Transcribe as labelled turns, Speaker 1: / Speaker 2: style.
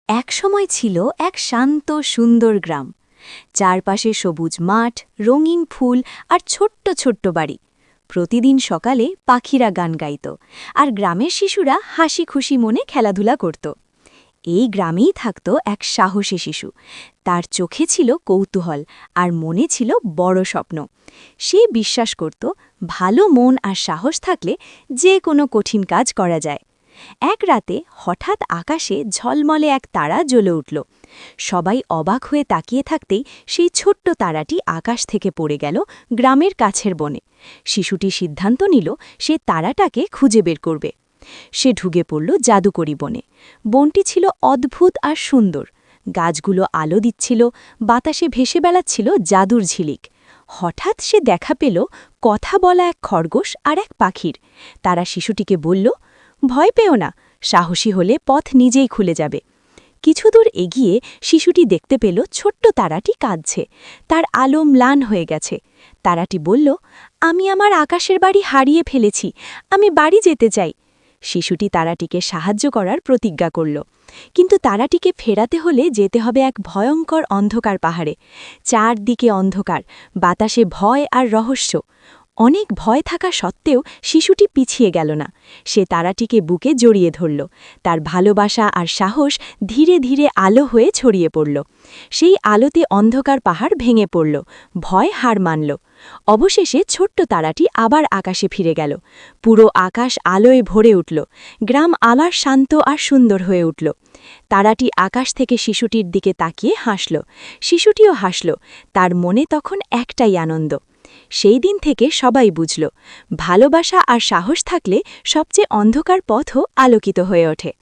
Speaker 1: একসময় ছিল এক শান্ত সুন্দর গ্রাম। চারপাশে সবুজ মাঠ, রঙিন ফুল আর ছোট্ট ছোট্ট বাড়ি। প্রতিদিন সকালে পাখিরা গান গাইত, আর গ্রামের শিশুরা হাসি খুশি মনে খেলাধুলা করত। এই গ্রামেই থাকত এক সাহসী শিশু। তার চোখে ছিল কৌতূহল আর মনে ছিল বড় স্বপ্ন। সে বিশ্বাস করত ভালো মন আর সাহস থাকলে যে কোনো কঠিন কাজ করা যায়। এক রাতে হঠাৎ আকাশে ঝলমলে এক তারা জ্বলে উঠল। সবাই অবাক হয়ে তাকিয়ে থাকতেই সেই ছোট্ট তারাটি আকাশ থেকে পড়ে গেল গ্রামের কাছের বনে। শিশুটি সিদ্ধান্ত নিল সে তারাটাকে খুঁজে বের করবে। সে ঢুকে পড়ল জাদুকরি বনে। বনটি ছিল অদ্ভুত আর সুন্দর। গাছগুলো আলো দিচ্ছিল, বাতাসে ভেসে বেড়াচ্ছিল জাদুর ঝিলিক। হঠাৎ সে দেখা পেল কথা বলা এক খরগোশ আর এক পাখির। তারা শিশুটিকে বলল, ভয় পেও না, সাহসী হলে পথ নিজেই খুলে যাবে। কিছুদূর এগিয়ে শিশুটি দেখতে পেল ছোট্ট তারাটি কাঁদছে। তার আলো ম্লান হয়ে গেছে। তারাটি বলল, আমি আমার আকাশের বাড়ি হারিয়ে ফেলেছি, আমি বাড়ি যেতে চাই। শিশুটি তারাটিকে সাহায্য করার প্রতিজ্ঞা করল। কিন্তু তারাটিকে ফেরাতে হলে যেতে হবে এক ভয়ঙ্কর অন্ধকার পাহাড়ে। চারদিকে অন্ধকার, বাতাসে ভয় আর রহস্য। অনেক ভয় থাকা সত্ত্বেও শিশুটি পিছিয়ে গেল না। সে তারাটিকে বুকে জড়িয়ে ধরল। তার ভালোবাসা আর সাহস ধীরে ধীরে আলো হয়ে ছড়িয়ে পড়ল। সেই আলোতে অন্ধকার পাহাড় ভেঙে পড়ল, ভয় হার মানল। অবশেষে ছোট্ট তারাটি আবার আকাশে ফিরে গেল। পুরো আকাশ আলোয় ভরে উঠল। গ্রাম আবার শান্ত আর সুন্দর হয়ে উঠল। তারাটি আকাশ থেকে শিশুটির দিকে তাকিয়ে হাসল। শিশুটিও হাসল। তার মনে তখন একটাই আনন্দ। সেই দিন থেকে সবাই বুঝল, ভালোবাসা আর সাহস থাকলে সবচেয়ে অন্ধকার পথও আলোকিত হয়ে ওঠে।